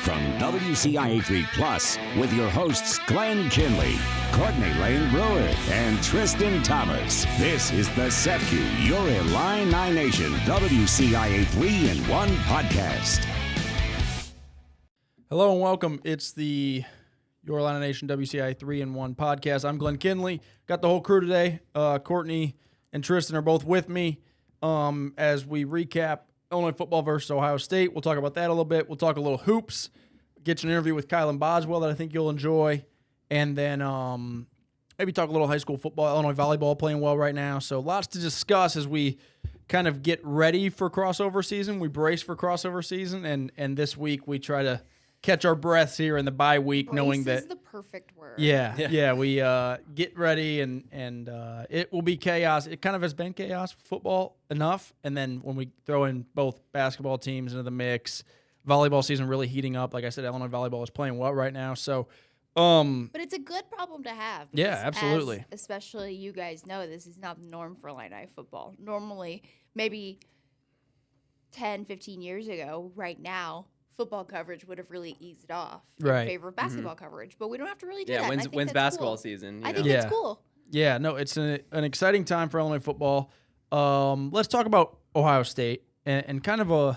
from WCIA 3 Plus with your hosts Glenn Kinley, Courtney Lane Brewer, and Tristan Thomas. This is the SEFCU Your Illini Nation WCIA 3 in 1 podcast. Hello and welcome. It's the Your Illini Nation WCIA 3 in 1 podcast. I'm Glenn Kinley. Got the whole crew today. Courtney and Tristan are both with me as we recap Illinois football versus Ohio State. We'll talk about that a little bit. We'll talk a little hoops. Get you an interview with Kylan Boswell that I think you'll enjoy. And then maybe talk a little high school football. Illinois volleyball playing well right now. So lots to discuss as we kind of get ready for crossover season. We brace for crossover season. And this week we try to catch our breaths here in the bye week, knowing that is the perfect word. Yeah. We get ready, and it will be chaos. It kind of has been chaos for football enough, and then when we throw in both basketball teams into the mix, volleyball season really heating up. Like I said, Illinois volleyball is playing well right now. So, but it's a good problem to have. Yeah, absolutely. Especially you guys know this is not the norm for Illini football. Normally, maybe 10, 15 years ago, right now, football coverage would have really eased off in favor of basketball coverage, but we don't have to really do that. Yeah, when's basketball season? I think it's cool. Yeah, no, it's an exciting time for Illinois football. Let's talk about Ohio State and kind of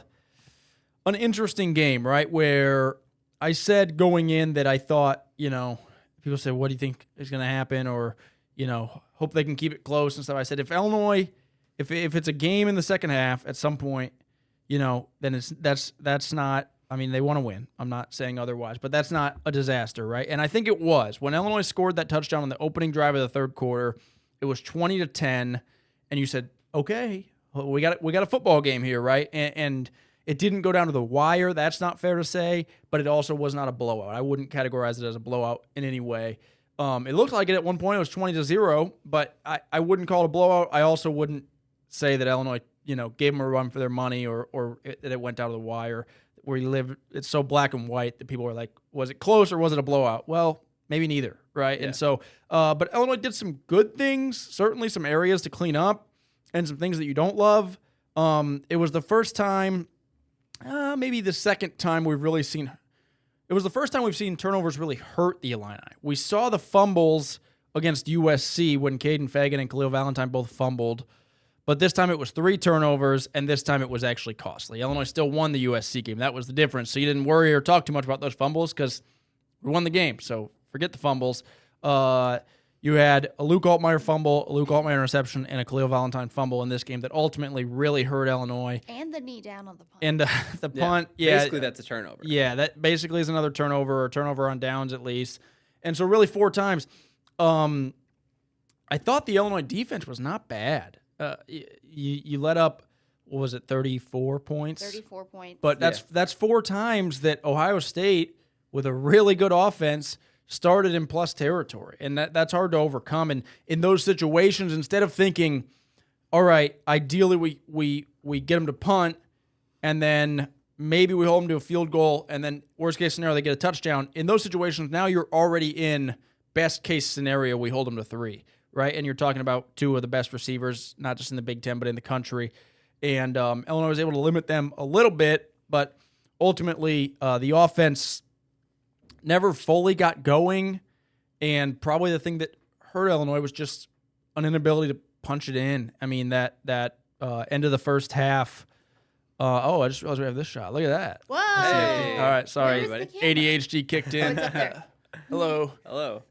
an interesting game, right? Where I said going in that I thought, people say, what do you think is going to happen? Or, hope they can keep it close and stuff. I said, if Illinois, if it's a game in the second half at some point, then that's not, they want to win. I'm not saying otherwise, but that's not a disaster, right? And I think it was. When Illinois scored that touchdown on the opening drive of the third quarter, it was 20-10, and you said, okay, we got a football game here, right? And it didn't go down to the wire. That's not fair to say, but it also was not a blowout. I wouldn't categorize it as a blowout in any way. It looked like it at one point. It was 20-0, but I wouldn't call it a blowout. I also wouldn't say that Illinois, gave them a run for their money or that it went down to the wire. Where you live, it's so black and white that people are like, was it close or was it a blowout? Well, maybe neither, right? Yeah. And so, but Illinois did some good things, certainly some areas to clean up and some things that you don't love. It was the first time, maybe the second time we've really seen, it was the first time we've seen turnovers really hurt the Illini. We saw the fumbles against USC when Caden Fagan and Khalil Valentine both fumbled. But this time it was 3 turnovers, and this time it was actually costly. Illinois still won the USC game. That was the difference. So you didn't worry or talk too much about those fumbles because we won the game. So forget the fumbles. You had a Luke Altmaier fumble, a Luke Altmaier interception, and a Khalil Valentine fumble in this game that ultimately really hurt Illinois. And the knee down on the punt. And the punt, yeah. Basically, that's a turnover. Yeah, that basically is another turnover, or turnover on downs at least. And so really 4 times. I thought the Illinois defense was not bad. You let up, what was it, 34 points? 34 points. But that's 4 times that Ohio State, with a really good offense, started in plus territory. And that's hard to overcome. And in those situations, instead of thinking, all right, ideally we get them to punt, and then maybe we hold them to a field goal, and then worst case scenario, they get a touchdown. In those situations, now you're already in best case scenario, we hold them to 3. Right, and you're talking about 2 of the best receivers, not just in the Big Ten, but in the country. And Illinois was able to limit them a little bit, but ultimately the offense never fully got going. And probably the thing that hurt Illinois was just an inability to punch it in. That end of the first half. I just realized we have this shot. Look at that. Whoa! Hey. All right, sorry, everybody. ADHD kicked in. It's up there. Hello.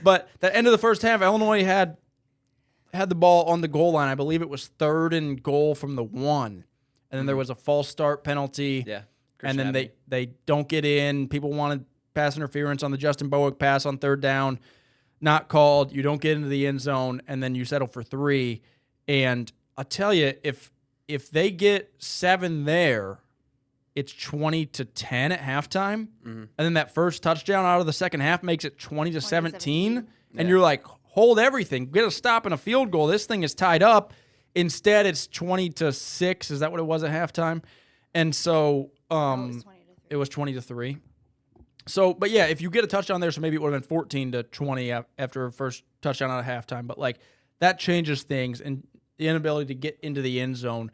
But the end of the first half, Illinois had the ball on the goal line. I believe it was 3rd and goal from the 1. And then there was a false start penalty. Yeah. And then they don't get in. People wanted pass interference on the Justin Bowick pass on 3rd down. Not called. You don't get into the end zone, and then you settle for 3. And I'll tell you, if they get 7 there, it's 20-10 at halftime, and then that first touchdown out of the second half makes it 20-17, and you're like, hold everything, get a stop and a field goal. This thing is tied up. Instead, it's 20-6. Is that what it was at halftime? And so it was 20-3. So, but yeah, if you get a touchdown there, so maybe it would have been 14-20 after a first touchdown out of halftime. But like that changes things, and the inability to get into the end zone.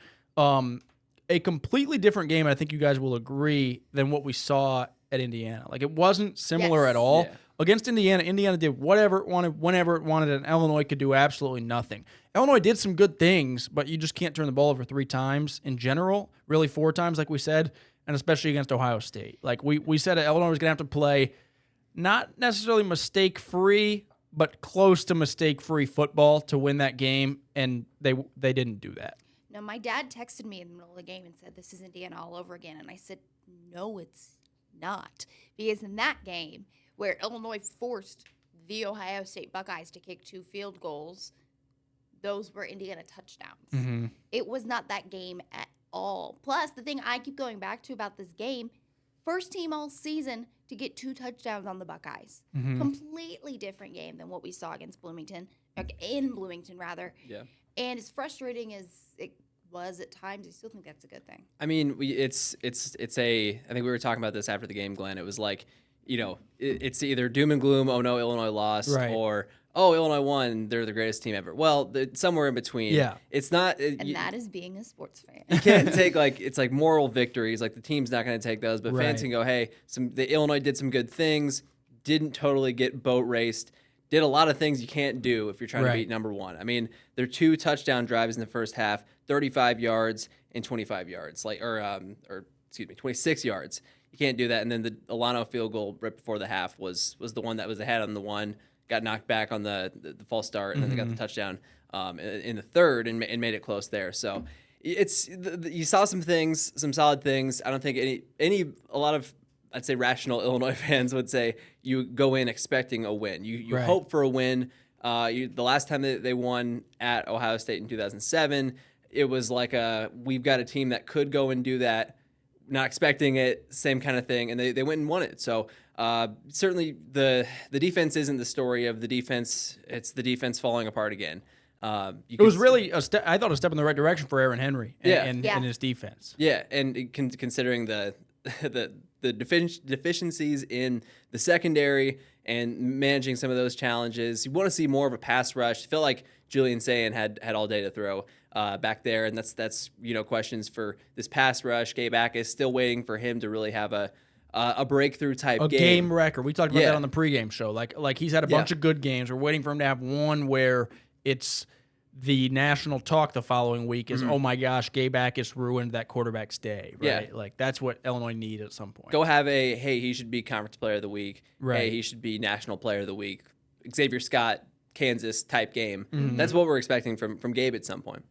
a completely different game, I think you guys will agree, than what we saw at Indiana. Like, it wasn't similar at all. Yeah. Against Indiana, Indiana did whatever it wanted, whenever it wanted, and Illinois could do absolutely nothing. Illinois did some good things, but you just can't turn the ball over 3 times in general, really 4 times, like we said, and especially against Ohio State. Like, we said that Illinois was going to have to play not necessarily mistake-free, but close to mistake-free football to win that game, and they didn't do that. No, my dad texted me in the middle of the game and said, "This is Indiana all over again." And I said, "No, it's not." Because in that game, where Illinois forced the Ohio State Buckeyes to kick 2 field goals, those were Indiana touchdowns. Mm-hmm. It was not that game at all. Plus, the thing I keep going back to about this game, first team all season to get 2 touchdowns on the Buckeyes. Mm-hmm. Completely different game than what we saw against Bloomington, in Bloomington rather. Yeah. And as frustrating as it was at times, I still think that's a good thing. I mean, it's a. I think we were talking about this after the game, Glenn. It was like, it's either doom and gloom. Oh no, Illinois lost, Right. Or oh, Illinois won. They're the greatest team ever. Well, somewhere in between. Yeah. It's not. And that is being a sports fan. You can't take it's like moral victories. Like the team's not going to take those, but Right. fans can go, hey, the Illinois did some good things. Didn't totally get boat raced. Did a lot of things you can't do if you're trying Right. to beat number 1. I mean, their 2 touchdown drives in the first half, 35 yards and 25 yards, 26 yards. You can't do that. And then the Alano field goal right before the half was the one that was ahead on the one, got knocked back on the false start, and then they got the touchdown in the third and made it close there. So you saw some things, some solid things. I don't think a lot of, I'd say, rational Illinois fans would say you go in expecting a win. You Right. hope for a win. The last time that they won at Ohio State in 2007, it was like we've got a team that could go and do that, not expecting it, same kind of thing, and they went and won it. So certainly the defense isn't the story of the defense. It's the defense falling apart again. It was really I thought a step in the right direction for Aaron Henry and his defense. Yeah, and considering the deficiencies in the secondary and managing some of those challenges, you want to see more of a pass rush. I feel like Julian Sayin had all day to throw back there, and that's questions for this pass rush. Gabe Ack is still waiting for him to really have a breakthrough type game record. We talked about Yeah. that on the pregame show. Like he's had a bunch of good games. We're waiting for him to have one where it's the national talk the following week is, oh my gosh, Gabe Ack ruined that quarterback's day. Right? Yeah. Like that's what Illinois needs at some point. Go have hey, he should be conference player of the week. Right. Hey, he should be national player of the week. Xavier Scott, Kansas type game. That's what we're expecting from Gabe at some point.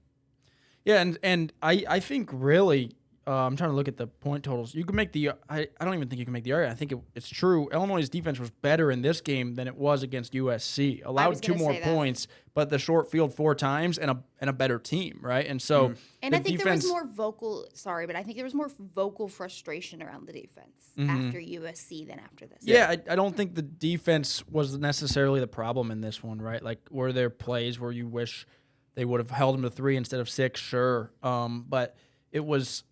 Yeah, and I think really, I'm trying to look at the point totals. You can make I don't even think you can make the argument. I think it's true. Illinois' defense was better in this game than it was against USC. Allowed 2 more points, but the short field 4 times and a better team, right? And so, and I think there was more vocal. Sorry, but I think there was more vocal frustration around the defense after USC than after this. Yeah, I don't think the defense was necessarily the problem in this one, right? Like, were there plays where you wish they would have held them to 3 instead of 6? Sure, but it was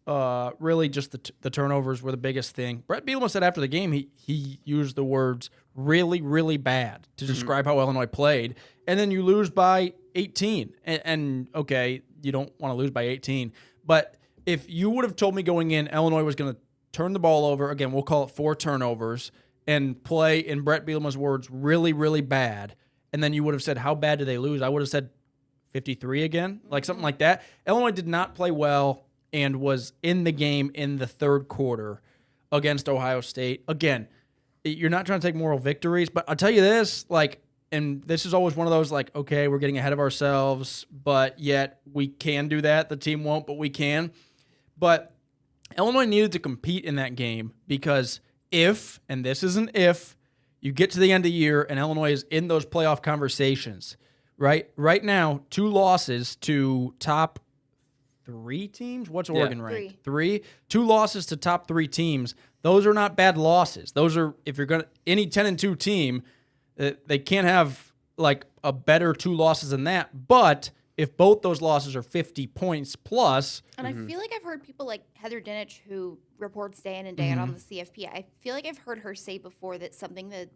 really just the turnovers were the biggest thing. Brett Bielema said after the game he used the words really, really bad to describe how Illinois played. And then you lose by 18. And okay, you don't want to lose by 18. But if you would have told me going in Illinois was going to turn the ball over, again, we'll call it 4 turnovers, and play, in Brett Bielema's words, really, really bad, and then you would have said, how bad did they lose? I would have said 53 again, like something like that. Illinois did not play well and was in the game in the third quarter against Ohio State. Again, you're not trying to take moral victories, but I'll tell you this, and this is always one of those, okay, we're getting ahead of ourselves, but yet we can do that. The team won't, but we can. But Illinois needed to compete in that game because if, and this is an if, you get to the end of the year and Illinois is in those playoff conversations, right? Right now, 2 losses to top 3 teams. What's Oregon ranked? 3. 2 losses to top 3 teams. Those are not bad losses. Those are, if you're going to, any 10-2 team, they can't have a better 2 losses than that. But if both those losses are 50 points plus. And I feel like I've heard people like Heather Dinich, who reports day in and day out on the CFP. I feel like I've heard her say before that something the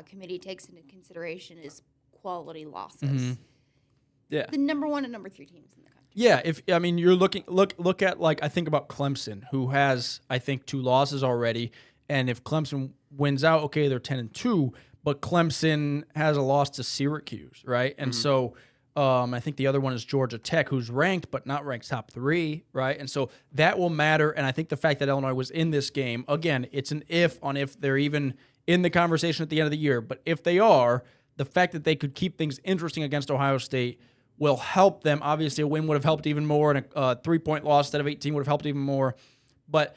committee takes into consideration is quality losses. Yeah. The number 1 and number 3 teams in the country. Yeah, you're look at, like, I think about Clemson, who has, I think, 2 losses already, and if Clemson wins out, okay, they're 10-2, but Clemson has a loss to Syracuse, right? And so I think the other one is Georgia Tech, who's ranked but not ranked top 3, right? And so that will matter. And I think the fact that Illinois was in this game, again, it's an if they're even in the conversation at the end of the year. But if they are, the fact that they could keep things interesting against Ohio State will help them. Obviously, a win would have helped even more, and a 3-point loss instead of 18 would have helped even more. But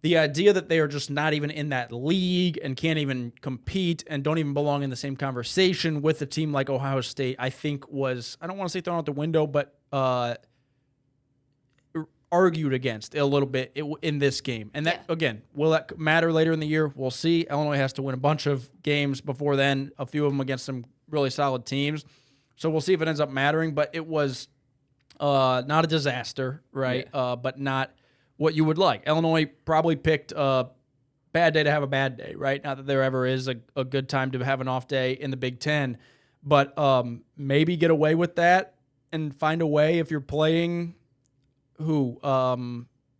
the idea that they are just not even in that league and can't even compete and don't even belong in the same conversation with a team like Ohio State, I think was, I don't want to say thrown out the window, but argued against a little bit in this game. And that, again, will that matter later in the year? We'll see. Illinois has to win a bunch of games before then, a few of them against some really solid teams. So we'll see if it ends up mattering, but it was not a disaster, right? Yeah. But not what you would like. Illinois probably picked a bad day to have a bad day, right? Not that there ever is a good time to have an off day in the Big Ten, but maybe get away with that and find a way if you're playing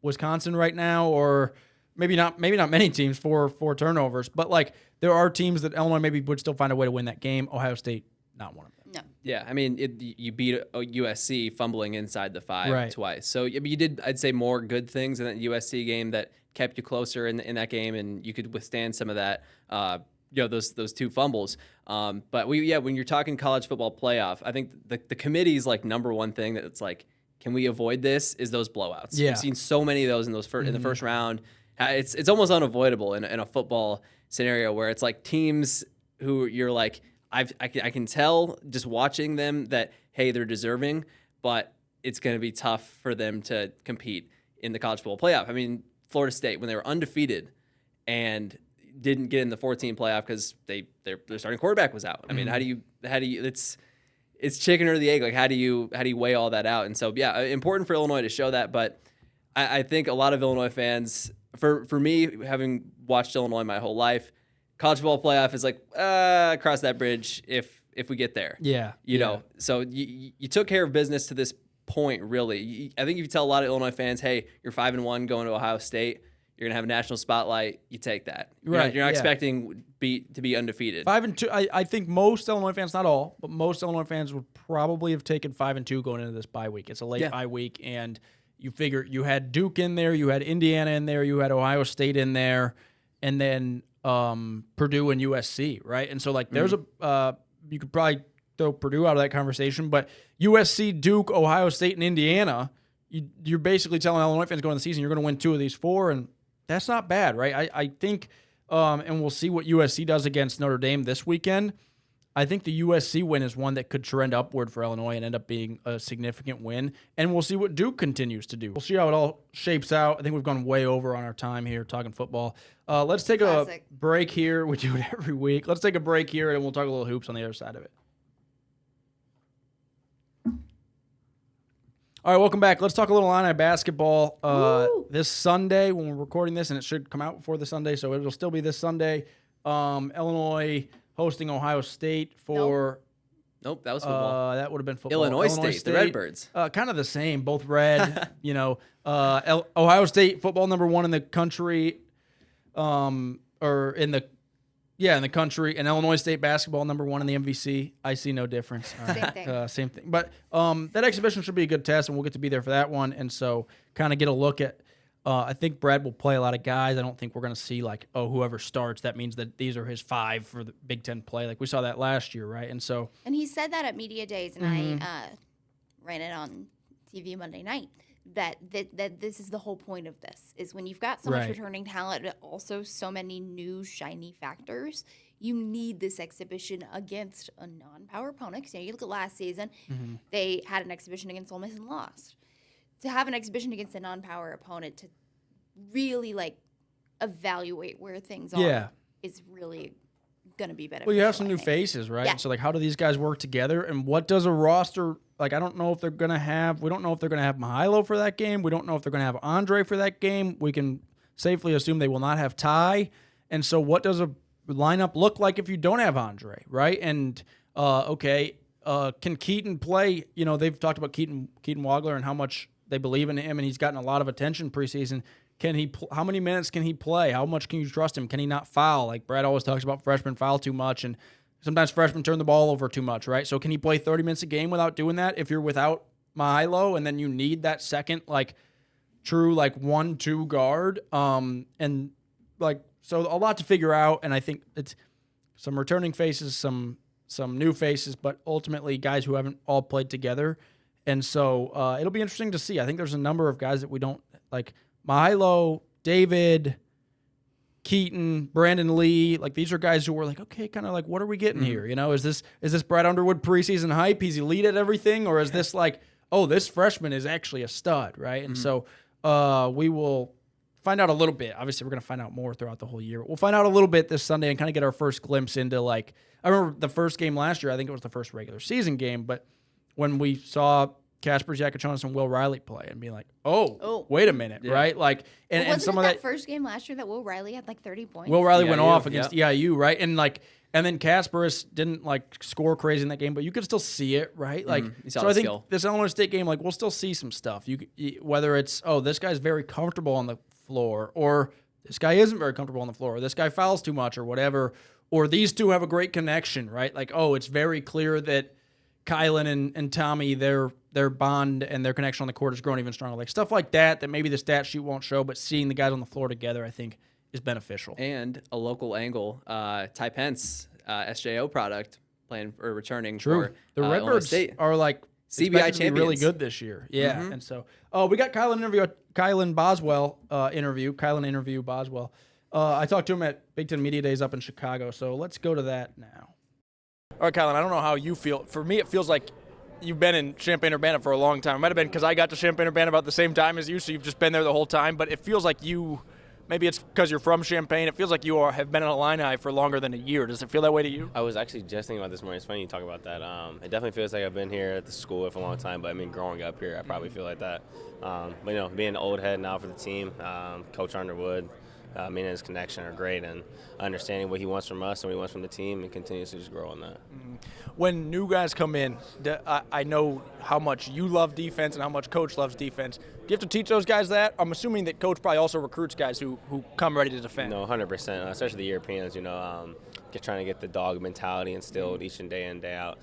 Wisconsin right now, or maybe not many teams, for turnovers, but like there are teams that Illinois maybe would still find a way to win that game. Ohio State, not one of them. No. Yeah, I mean, you beat USC fumbling inside the 5 twice. So you did, I'd say, more good things in that USC game that kept you closer in that game, and you could withstand some of that. Those 2 fumbles. But when you're talking college football playoff, I think the committee's like number one thing that it's like, can we avoid this? Is those blowouts? Yeah. We've seen so many of those in the first round. It's almost unavoidable in a football scenario where it's like teams who you're like, I can tell just watching them that, hey, they're deserving, but it's going to be tough for them to compete in the college football playoff. I mean, Florida State, when they were undefeated and didn't get in the 14 playoff because their starting quarterback was out. I mean, how do you it's chicken or the egg? Like, how do you weigh all that out? And so, yeah, important for Illinois to show that. But I think a lot of Illinois fans, for me, having watched Illinois my whole life, college football playoff is like, cross that bridge if we get there. Yeah. You know, so you took care of business to this point, really. I think if you tell a lot of Illinois fans, hey, you're 5-1 going to Ohio State, you're going to have a national spotlight, you take that. You're not expecting to be undefeated. 5-2. I think most Illinois fans, not all, but most Illinois fans would probably have taken 5-2 going into this bye week. It's a late bye week, and you figure you had Duke in there, you had Indiana in there, you had Ohio State in there, and then Purdue and USC, right? And so, like, there's you could probably throw Purdue out of that conversation, but USC, Duke, Ohio State, and Indiana, you're basically telling Illinois fans going into the season you're going to win 2 of these 4, and that's not bad, right? I think, and we'll see what USC does against Notre Dame this weekend. I think the USC win is one that could trend upward for Illinois and end up being a significant win. And we'll see what Duke continues to do. We'll see how it all shapes out. I think we've gone way over on our time here talking football. Let's take a break here. We do it every week. Let's take a break here, and we'll talk a little hoops on the other side of it. All right, welcome back. Let's talk a little Illini basketball this Sunday when we're recording this, and it should come out before the Sunday, so it'll still be this Sunday. Illinois hosting Ohio State for... Nope, that was football. That would have been football. Illinois State, the Redbirds. Kind of the same, both red. Ohio State football number 1 in the country, in the country, and Illinois State basketball number 1 in the MVC. I see no difference. Same thing. But that exhibition should be a good test, and we'll get to be there for that one. And so kind of get a look at, I think Brad will play a lot of guys. I don't think we're going to see like, whoever starts, that means that these are his 5 for the Big Ten play. Like we saw that last year, right? And so. And he said that at media days, and I ran it on TV Monday night. That this is the whole point of this, is when you've got so much returning talent, but also so many new shiny factors, you need this exhibition against a non-power opponent. Because you look at last season, they had an exhibition against Ole Miss and lost. To have an exhibition against a non-power opponent to really like evaluate where things are is really going to be beneficial. Well, you have some new faces, right? Yeah. So, like, how do these guys work together? And what does a roster like? I don't know if they're going to have. We don't know if they're going to have Mihailo for that game. We don't know if they're going to have Andre for that game. We can safely assume they will not have Ty. And so, what does a lineup look like if you don't have Andre, right? And Can Keaton play? You know, they've talked about Keaton Wagler and how much they believe in him, and he's gotten a lot of attention preseason. Can he? How many minutes can he play? How much can you trust him? Can he not foul? Like Brad always talks about, freshmen foul too much, and sometimes freshmen turn the ball over too much, right? So can he play 30 minutes a game without doing that? If you're without Milo, and then you need that second, like true, like 1-2 guard, and like so a lot to figure out. And I think it's some returning faces, some new faces, but ultimately guys who haven't all played together. And so it'll be interesting to see. I think there's a number of guys that we don't like. Milo, David, Keaton, Brandon Lee, like these are guys who were like, okay, kind of like, what are we getting here? You know, is this Brad Underwood preseason hype? He's elite at everything, or is this like, oh, this freshman is actually a stud, right? And so we will find out a little bit. Obviously, we're going to find out more throughout the whole year. We'll find out a little bit this Sunday and kind of get our first glimpse into, like, I remember the first game last year. I think it was the first regular season game, but when we saw Kasper Yakachonis and Will Riley play and be like, oh, wait a minute, right? Like, and some of that first game last year that Will Riley had like 30 points. Will Riley went off against EIU, right? And like, and then Kasparis didn't like score crazy in that game, but you could still see it, right? Like, so I think this Illinois State game, like, we'll still see some stuff. You whether it's this guy's very comfortable on the floor, or this guy isn't very comfortable on the floor, or this guy fouls too much, or whatever, or these two have a great connection, right? Like, it's very clear that Kylan and Tommy, their bond and their connection on the court has grown even stronger. Like stuff like that maybe the stat sheet won't show, but seeing the guys on the floor together, I think, is beneficial. And a local angle, Ty Pence, SJO product, playing or returning. True. For the Redbirds are like CBI champions, really good this year. Yeah, and so we got Kylan Boswell. I talked to him at Big Ten Media Days up in Chicago, so let's go to that now. All right, Kylan, I don't know how you feel. For me, it feels like you've been in Champaign-Urbana for a long time. It might have been because I got to Champaign-Urbana about the same time as you, so you've just been there the whole time. But it feels like maybe it's because you're from Champaign, it feels like you have been in Illini for longer than a year. Does it feel that way to you? I was actually just thinking about this morning. It's funny you talk about that. It definitely feels like I've been here at the school for a long time, but I mean, growing up here, I probably feel like that. But, you know, being an old head now for the team, Coach Underwood, me and his connection are great, and understanding what he wants from us and what he wants from the team, and continues to just grow on that. When new guys come in, I know how much you love defense and how much Coach loves defense. Do you have to teach those guys that? I'm assuming that Coach probably also recruits guys who come ready to defend. No, 100%, especially the Europeans, trying to get the dog mentality instilled each and day out.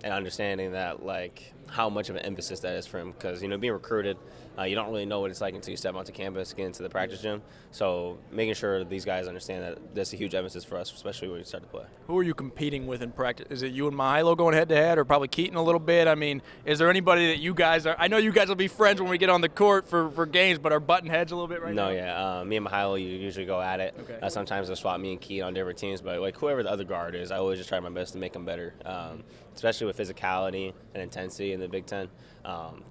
And understanding that, like, how much of an emphasis that is for him, because, being recruited, you don't really know what it's like until you step onto campus, get into the practice gym. So making sure these guys understand that that's a huge emphasis for us, especially when we start to play. Who are you competing with in practice? Is it you and Milo going head-to-head, or probably Keaton a little bit? I mean, is there anybody that you guys are – I know you guys will be friends when we get on the court for games, but are butting heads a little bit right now? No, yeah. Me and Milo usually go at it. Okay. Sometimes they'll swap me and Keaton on different teams, but, like, whoever the other guard is, I always just try my best to make them better, especially with physicality and intensity in the Big Ten.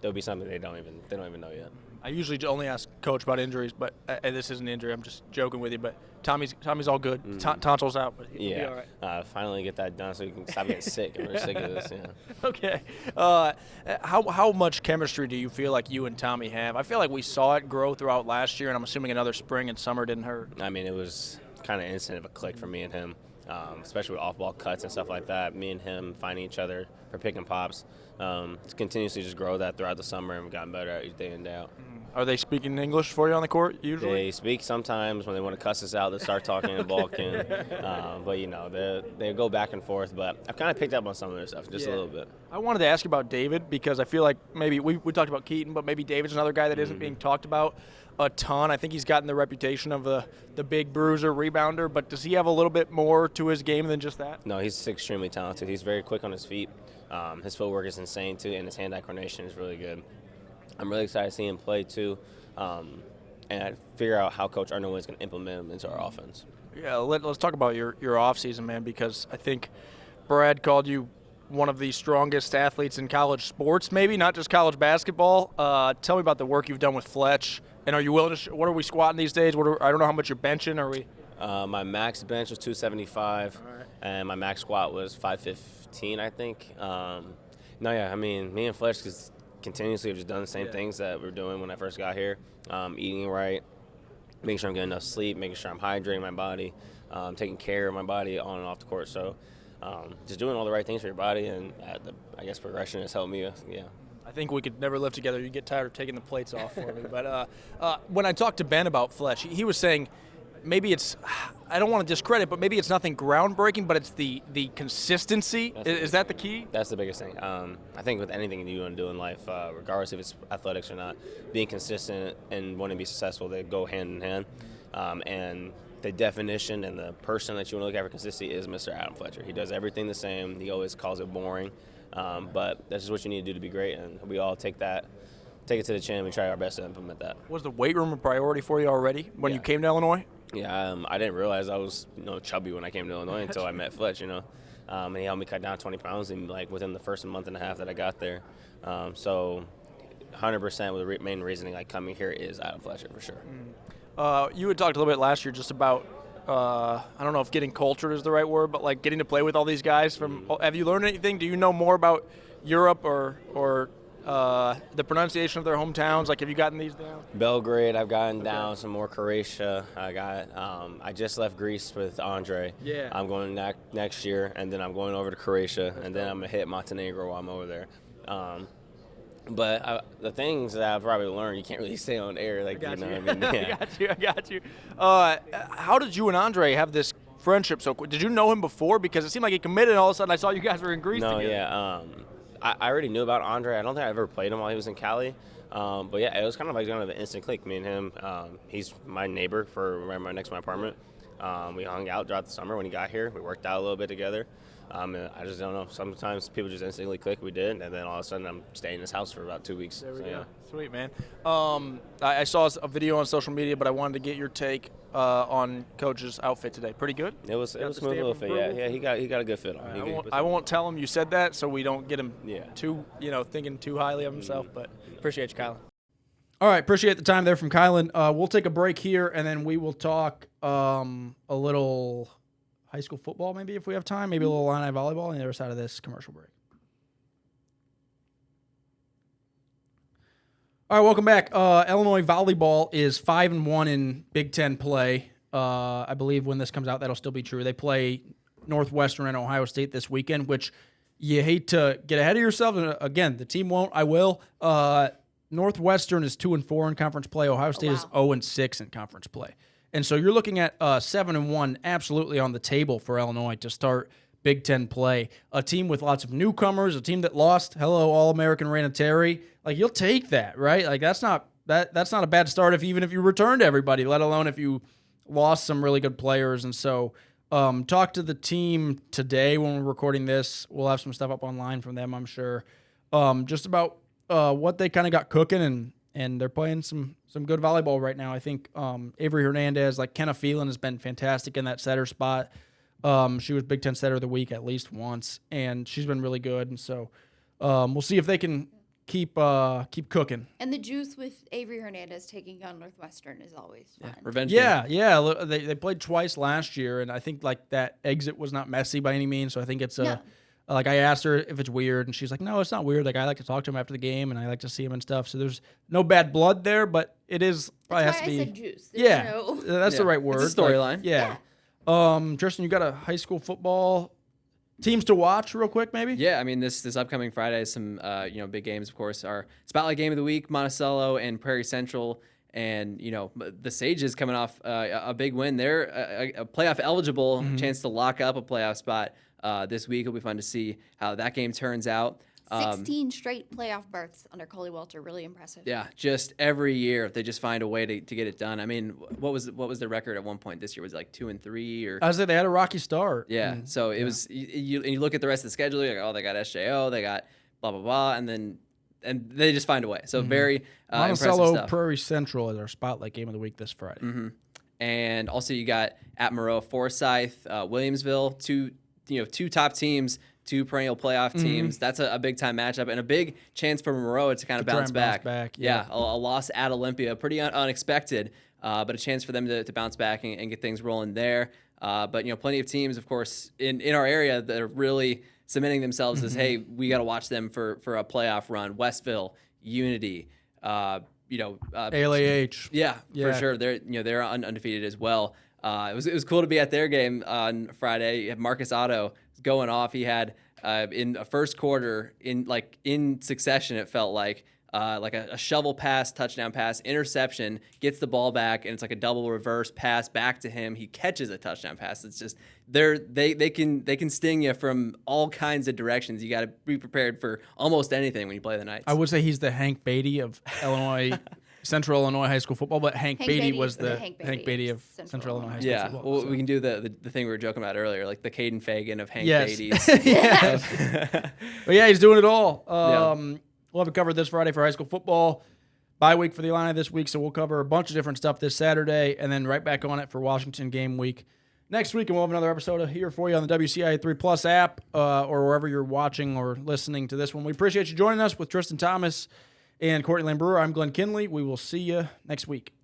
There'll be something they don't even know yet. I usually only ask Coach about injuries, but this isn't an injury. I'm just joking with you. But Tommy's all good. Tonsils out, but he'll be all right. Finally get that done so you can stop getting sick. I'm really sick of this. Yeah. Okay. How much chemistry do you feel like you and Tommy have? I feel like we saw it grow throughout last year, and I'm assuming another spring and summer didn't hurt. I mean, it was kind of instant of a click for me and him, especially with off-ball cuts and stuff like that. Me and him finding each other for pick and pops. It's continuously just grow that throughout the summer, and we've gotten better at each day in, day out. Are they speaking English for you on the court usually? They speak sometimes. When they want to cuss us out, they start talking in Balkan. But, they go back and forth. But I've kind of picked up on some of their stuff just a little bit. I wanted to ask you about David, because I feel like maybe we talked about Keaton, but maybe David's another guy that isn't being talked about a ton. I think he's gotten the reputation of the big bruiser, rebounder, but does he have a little bit more to his game than just that? No, he's extremely talented. He's very quick on his feet. His footwork is insane, too, and his hand-eye coordination is really good. I'm really excited to see him play, too, and figure out how Coach Underwood is going to implement him into our offense. Yeah, let's talk about your offseason, man, because I think Brad called you one of the strongest athletes in college sports, maybe, not just college basketball. Tell me about the work you've done with Fletch, and are you willing to what are we squatting these days? I don't know how much you're benching. Are we? My max bench was 275, and my max squat was 515, I think. Me and Fletch continuously have just done the same things that we're doing when I first got here. Eating right, making sure I'm getting enough sleep, making sure I'm hydrating my body, taking care of my body on and off the court. So just doing all the right things for your body, and I guess progression has helped me. Yeah. I think we could never live together. You get tired of taking the plates off for me. But when I talked to Ben about Fletch, he was saying maybe it's, I don't want to discredit, but maybe it's nothing groundbreaking, but it's the consistency. Is that the key? That's the biggest thing. I think with anything you want to do in life, regardless if it's athletics or not, being consistent and wanting to be successful, they go hand in hand. And the definition and the person that you want to look at for consistency is Mr. Adam Fletcher. He does everything the same. He always calls it boring. But that's just what you need to do to be great, and we all take it to the chin. We try our best to implement that. Was the weight room a priority for you already when you came to Illinois? Yeah, I didn't realize I was chubby when I came to Illinois until I met Fletch. And he helped me cut down 20 pounds within the first month and a half that I got there. So 100% the main reasoning coming here is Adam Fletcher for sure. You had talked a little bit last year just about I don't know if getting cultured is the right word, but getting to play with all these guys. Have you learned anything? Do you know more about Europe or the pronunciation of their hometowns? Have you gotten these down? Belgrade, I've gotten down. Some more Croatia. I just left Greece with Andre. Yeah. I'm going next year, and then I'm going over to Croatia, and then I'm gonna hit Montenegro while I'm over there. But the things that I've probably learned, you can't really say on air. I got Yeah. I got you. How did you and Andre have this friendship so quick? Did you know him before? Because it seemed like he committed, and all of a sudden I saw you guys were in Greece together. Yeah. I already knew about Andre. I don't think I ever played him while he was in Cali. But yeah, it was kind of an instant click. Me and him, he's my neighbor right next to my apartment. We hung out throughout the summer when he got here. We worked out a little bit together. And I just don't know. Sometimes people just instantly click. We did, and then all of a sudden I'm staying in his house for about 2 weeks. There we go. Yeah. Sweet, man. I saw a video on social media, but I wanted to get your take on Coach's outfit today. Pretty good? It was smooth little fit. Yeah, he got a good fit on. I won't tell him you said that, so we don't get him too thinking too highly of himself. But appreciate you, Kylan. All right, appreciate the time there from Kylan. We'll take a break here, and then we will talk a little high school football, maybe if we have time, maybe a little Illini volleyball on the other side of this commercial break. All right, welcome back. Illinois volleyball is 5-1 in Big Ten play. I believe when this comes out, that'll still be true. They play Northwestern and Ohio State this weekend, which you hate to get ahead of yourself. And again, the team won't. I will. Northwestern is 2-4 in conference play. Ohio State is 0-6 in conference play. And so you're looking at 7-1 absolutely on the table for Illinois to start Big Ten play. A team with lots of newcomers, a team that lost, All-American Raina Terry. You'll take that, right? That's not a bad start even if you returned everybody, let alone if you lost some really good players. And so talk to the team today when we're recording this. We'll have some stuff up online from them, I'm sure, just about what they kind of got cooking, and they're playing some good volleyball right now. I think Avery Hernandez, Kenna Phelan, has been fantastic in that setter spot. She was Big Ten Setter of the Week at least once, and she's been really good. And so we'll see if they can keep cooking. And the juice with Avery Hernandez taking on Northwestern is always fun. Revenge. Yeah. They played twice last year, and I think that exit was not messy by any means. So I think it's I asked her if it's weird, and she's like, no, it's not weird. I like to talk to him after the game, and I like to see him and stuff. So there's no bad blood there, but it is probably That's has why to be. I said juice. That's the right word. It's a storyline. Yeah. Tristan, you got a high school football teams to watch real quick, maybe? Yeah, I mean this upcoming Friday, some big games, of course, are Spotlight Game of the Week, Monticello and Prairie Central. And, the Sages coming off a big win. They're a playoff eligible, chance to lock up a playoff spot this week. It'll be fun to see how that game turns out. 16 straight playoff berths under Coley Welter. Really impressive. Yeah, just every year they just find a way to get it done. I mean, what was the record at one point this year? Was it 2-3 or? I was they had a rocky start. Yeah, so it was. You look at the rest of the schedule. You're like, they got SJO, they got blah blah blah, and they just find a way. So very impressive stuff. Prairie Central is our Spotlight Game of the Week this Friday. And also you got at Moreau, Forsyth, Williamsville, two top teams. Two perennial playoff teams. That's a big time matchup and a big chance for Moreau to kind of bounce back. Yeah, a loss at Olympia, pretty unexpected, but a chance for them to bounce back and get things rolling there. But plenty of teams, of course, in our area that are really cementing themselves as, hey, we got to watch them for a playoff run. Westville, Unity, ALAH. Yeah, for sure. They're undefeated as well. it was cool to be at their game on Friday. You had Marcus Otto going off. He had in a first quarter in succession. It felt like a shovel pass, touchdown pass, interception, gets the ball back, and it's like a double reverse pass back to him. He catches a touchdown pass. It's just they can sting you from all kinds of directions. You got to be prepared for almost anything when you play the Knights. I would say he's the Hank Beatty of Illinois. Central Illinois high school football, but Hank Beatty was the Hank Beatty of Central Illinois high school football. Well, we can do the thing we were joking about earlier, like the Caden Fagan of Hank yes. Beatty's. But yeah, he's doing it all. We'll have it covered this Friday for high school football. Bye week for the Illini this week, so we'll cover a bunch of different stuff this Saturday, and then right back on it for Washington game week next week, and we'll have another episode here for you on the WCIA 3 Plus app or wherever you're watching or listening to this one. We appreciate you joining us with Tristan Thomas and Courtney Lane Brewer. I'm Glenn Kinley. We will see you next week.